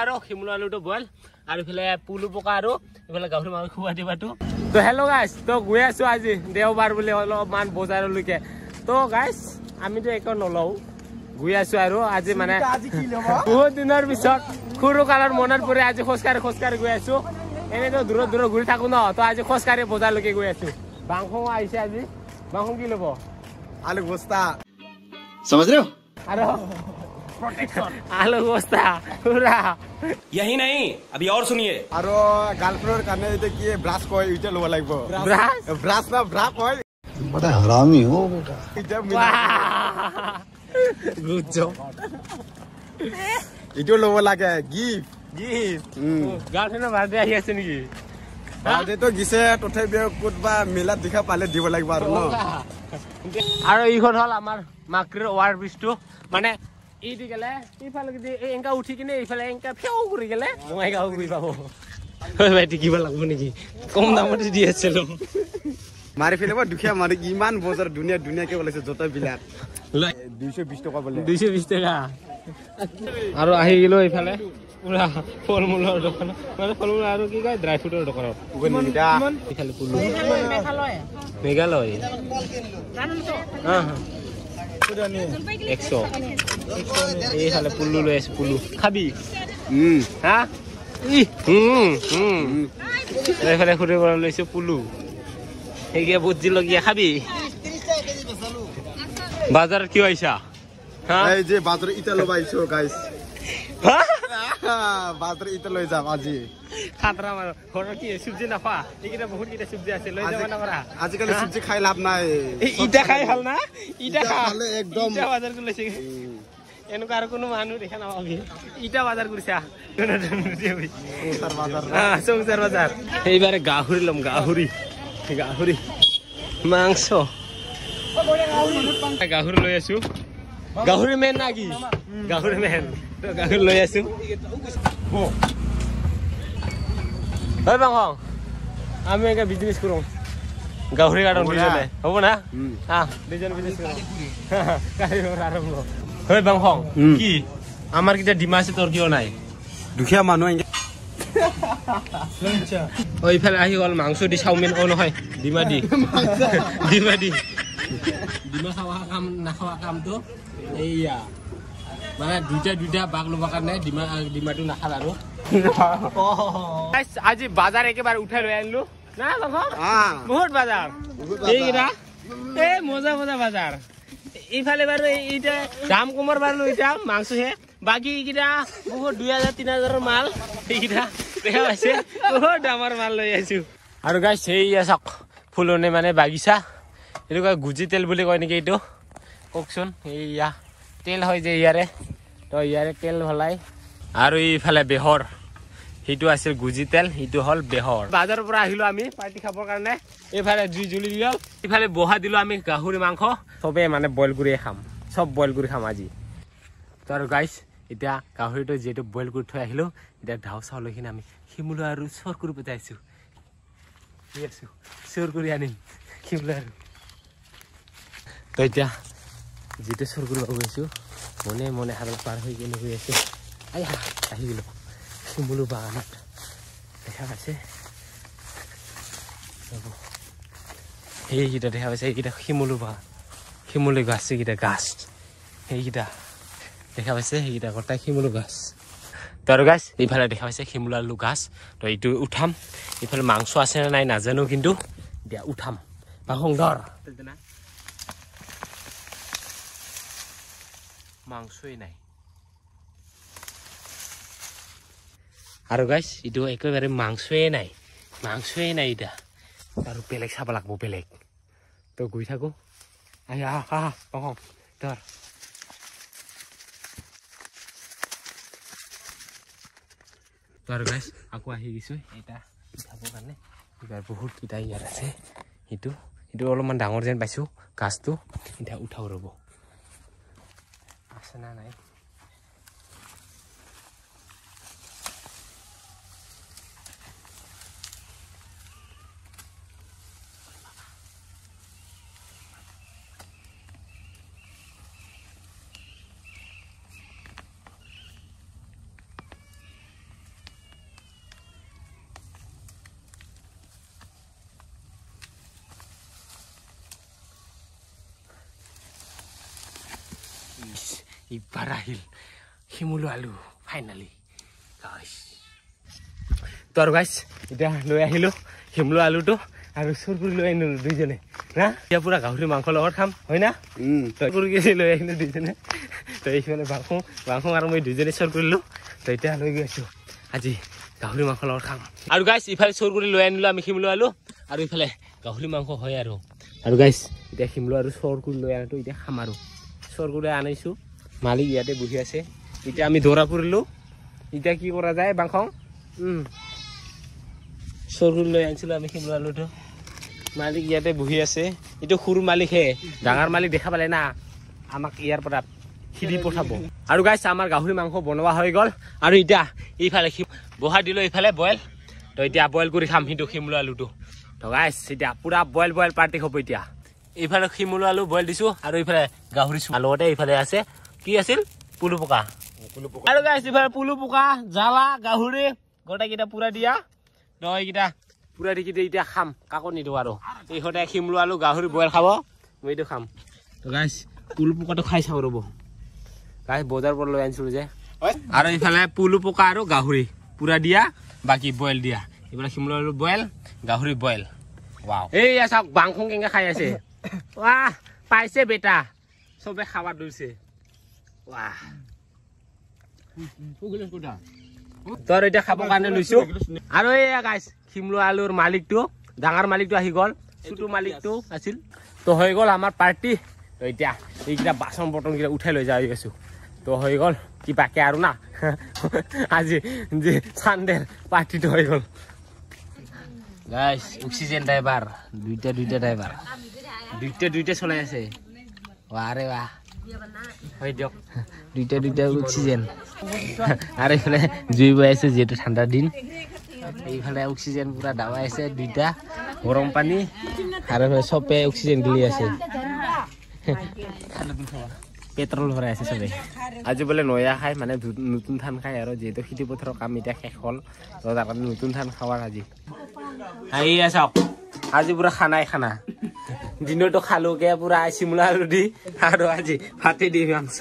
আৰু শিমলু আলুটো বইল আৰু ইফালে পুলু পকা আৰু ইফালে গাহৰি মাংস খুৱাই দিবাটো তো হেল্ল' গাইছ তো গৈ আছো আজি দেওবাৰ বুলি অলপমান বজাৰলৈকে তো গাইছ আমিতো একো নলওঁ গৈ আছো আৰু আজি মানে বহুত দিনৰ পিছত সৰু কালৰ মনত পৰি আজি খোজকাঢ়ি গৈ আছো এনেতো দূৰত ঘূৰি থাকো ন তো আজি খোজকাঢ়ি বজাৰলৈকে গৈ আছো মাংস আহিছে আজি মাংস কি ল'ব आलू गोश्ता समझ रहे हो अरे आलू गोश्ता पूरा यही नहीं अभी और सुनिए आरो गर्लफ्रेंड करने दे कि ब्रश को इटे लो लागबो ब्रश ना ब्रा को बड़ा हरामी हो बेटा इटे गुड जॉब इटे लो लागे गिफ्ट गार्लफ्रेंड बार्थडे आহি আছে নেকি बार्थडे तो गिसे तथे बे कुतबा मेला दिखा पाले দিব লাগবো আৰু ন আৰু এইখন হল আমাৰ মাকৰিৰ ওৱাৰ ব্ৰিজটো মানে এই দি গেলে ইফালে যদি এংকা উঠি কিনে ইফালে এংকা ফেও কৰি গেলে বঙাইগাঁও গৈ পাব হয় ভাই টিকিব লাগব নেকি কম দামতে দি আছিল মাৰি ফেলব দুখিয়া মাৰি ইমান বজাৰ দুনিয়া কে বলাইছে জতা বিলাক 220 টকা বলে 220 টাকা আৰু আহি গিলো ইফালে পুৰা ফল মূলৰ দোকান মানে ফল মূল আৰু কি কয় ড্ৰাই ফ্ৰুটৰ দোকানত ইফালে পুলু মেঘালয় এইফালে পুলু লৈ আছো পুলু খাবি হা এইফালে ফুৰিব লৈছো পুলু সেইকে বুজি লগিয়া খাবি বাজাৰত কি আহিছা এই যে বাজাৰত ইটা লবাইছো গাইস বাজাৰত ইটা লৈ যাম আজি খাতৰা মাৰ ঘৰৰ কি সবজি নাখা এইকিটা বহুত কিটা সবজি আছে লৈ যাব না কৰা আজিকালি সবজি খাই লাভ নাই ইটা খাই ভাল না ইটা খালে একদম ইটা বাজাৰ কৰিছে এনেকুৱা আৰু কোনো মানুহ দেখা নাপাবি ইটা বাজাৰ কৰিছা সংসাৰ বাজাৰ এইবাৰে গাহৰি লম গাহৰি মাংস গাহৰি লৈ আছো গাহৰি মেন না কি গাহৰি মেন গাহৰি লৈ আছো হয় বাংহ আমি একটা বিজনেস করো গাহরি কাটন দুজনে হবো না হ্যাঁ দুজন বিজনেস করো আরম্ভ হয় বাংহ কি আমার কিটা ডিমা আছে তোর কিও নাই দুখিয়া মানুহ ওইফালে আহি গল মাংস দি চাউমিন ও নহয় ডিমা দি ডিমা খাওয়া কাম না খাওয়া কাম তো এইয়া মানে দুইটা বাঘ লব কাৰণে ডিমাটো নাখাল আৰু আজি বাজাৰ একেবাৰে উঠাই লৈ আনিলো না বহুত বাজাৰ এইকেইটা এই মজা বাজাৰ এইফালে বাৰু এইটা দাম কমৰ বাৰু লৈ যাম মাংসহে বাকী এইকেইটা বহুত 2000-3000 মাল এইকেইটা দেখা পাইছে বহুত দামৰ মাল লৈ আহিছো আৰু গাইছ এইয়া চাওক ফুলনি মানে বাগিচা এইটো কয় গুজি তেল বুলি কয় নেকি এইটো কওকচোন এইয়া তেল হয় যে ইয়াৰে তো ইয়াৰে তেল ভলাই আৰু এইফালে বেহৰ সেইটো আছিল গুজি তেল সেইটো হল বেহৰ বাজাৰৰ পৰা আহিলো আমি পাৰ্টি খাবৰ কাৰণে এইফালে জুই জ্বলি দিলো এইফালে বহা দিলো আমি গাহৰি মাংস সবে মানে বইল কৰি খাম সব বইল কৰি খাম আজি তো আৰু গাইছ এতিয়া গাহৰিটো যেটো বইল কৰি থৈ আহিলো এতিয়া ঢাও চাও লৈ কিনে আমি শিমলু আৰু চৰ কৰি পতাইছো চৰ কৰি আনিম শিমলু আৰু তো এতিয়া যেটো চৰ কৰিব গৈছো মনে হাতত পাৰ হৈ কিনে গৈ আছে আহি গলো শিমলু বাগানত দেখা পাইছে এইকেইটা দেখা পাইছে এইকেইটা শিমলু বাগান শিমলু গাছ এইকেইটা গাছ সেইকেইটা দেখা পাইছে সেইকেইটা গোটাই শিমলু গাছ তো আৰু গাছ এইফালে দেখা পাইছে শিমলু আলু গাছ তো এইটো উঠাম এইফালে মাংস আছে নে নাই নাজানো কিন্তু এতিয়া উঠাম বাহংধৰ মাংসই নাই আৰু গাইছ এইটো একেবাৰে মাংসই নাই এটা আৰু বেলেগ চাব লাগব বেলেগ তো গৈ থাকো ধৰ তো আৰু গাইছ আকৌ আহি গৈছো এটা উঠাবৰ কাৰণে এইবাৰ বহুত কেইটা ইয়াত আছে সেইটো অলপমান ডাঙৰ যেন পাইছো গাছটো এতিয়া উঠাও ৰ'ব আছে না নাই এইবাৰ আহিল শিমলু আলু ফাইনেলি গাইছ তো আৰু গাইছ এতিয়া লৈ আহিলো শিমলু আলুটো আৰু চুৰ কৰি লৈ আনিলো দুইজনে না এতিয়া পুৰা গাহৰি মাংস লগত খাম হয় না চুৰ কৰি লৈ আহিলো দুইজনে তো এইফালে বাংশ আৰু মই দুইজনে চুৰ কৰিলো তো এতিয়া লৈ গৈ আছো আজি গাহৰি মাংস লগত খাম আৰু গাইছ ইফালে চুৰ কৰি লৈ আনিলো আমি শিমলু আলু আৰু ইফালে গাহৰি মাংস হয় আৰু গাইছ এতিয়া শিমলু আৰু চুৰ কৰি লৈ আনাটো এতিয়া খাম আৰু চুৰ কৰি আনিছো মালিক ইয়াতে বহি আছে এতিয়া আমি দৌৰা কৰিলো এতিয়া কি কৰা যায় বাংশ চুৰ কৰি লৈ আনিছিলো আমি শিমলু আলুটো মালিক ইয়াতে বহি আছে এইটো সৰু মালিকহে ডাঙৰ মালিক দেখা পালে না আমাক ইয়াৰ পৰা খিদি পঠাব আৰু গাইছ আমাৰ গাহৰি মাংস বনোৱা হৈ গ'ল আৰু এতিয়া এইফালে বহা দিলো এইফালে বইল তো এতিয়া বইল কৰি খাম কিন্তু শিমলু আলুটো তো গাইছ এতিয়া পুৰা বইল পাৰ্টি হ'ব এতিয়া এইফালে শিমলু আলু বইল দিছো আৰু এইফালে গাহৰি লগতে এইফালে আছে কি আছিল পুলু পকা আৰু গাইছ এইফালে পুলু পকা জ্বালা গাহৰি গোটেইকেইটা পুৰা দিয়া তো এইকেইটা পুৰা দি এতিয়া খাম কাকো নিদিওঁ আৰু এই সদায় শিমলু আলু গাহৰি বইল খাব মই এইটো খাম তো গাইছ পুলু পকাটো খাই চাব ৰ'ব গাইছ বজাৰৰ পৰা লৈ আনিছিলো যে আৰু এইফালে পুলু পকা আৰু গাহৰি পুৰা দিয়া বাকী বইল দিয়া এইফালে শিমলু আলু বইল গাহৰি বইল ৱাও এইয়া চাওক বাংশ কেনেকৈ খাই আছে ৱাহ পাইছে বেটা চবে খাব ধৰিছে ৱাহ তোৰ এতিয়া খাবৰ কাৰণে লৈছো আৰু এইয়া গাইছ শিমলু আলুৰ মালিকটো ডাঙৰ মালিকটো আহি গ'ল ছোটো মালিকটো আছিল তো হৈ গ'ল আমাৰ পাৰ্টি তো এতিয়া এইকেইটা বাচন বৰ্তনকেইটা উঠাই লৈ যাই গৈছো তো হৈ গ'ল কিবাকে আৰু না আজি যে চানডেৰ পাৰ্টিটো হৈ গ'ল গাইছ অক্সিজেন ড্ৰাইভাৰ দুইটা ড্ৰাইভাৰ দুইটা চলাই আছে ৱাৰে ৱাহ হয় দিয়ক দুইটা অক্সিজেন আৰু এইফালে জুই বৈ আছে যিহেতু ঠাণ্ডাৰ দিন এইফালে অক্সিজেন পুৰা দাৱাই আছে দুইটা গৰম পানী আৰু চবে অক্সিজেন গিলি আছে পেট্ৰল ভৰাই আছে চবে আজি বোলে নয়া খাই মানে নতুন ধান খায় আৰু যিহেতু খেতি পথাৰৰ কাম এতিয়া শেষ হ'ল তো তাৰ কাৰণে নতুন ধান খাৱাৰ আজি এইয়া চাওক আজি পুৰা খানা দিনতো খালোকে পুৰা শিমলু আলু দি আৰু আজি ভাতে দি মাংস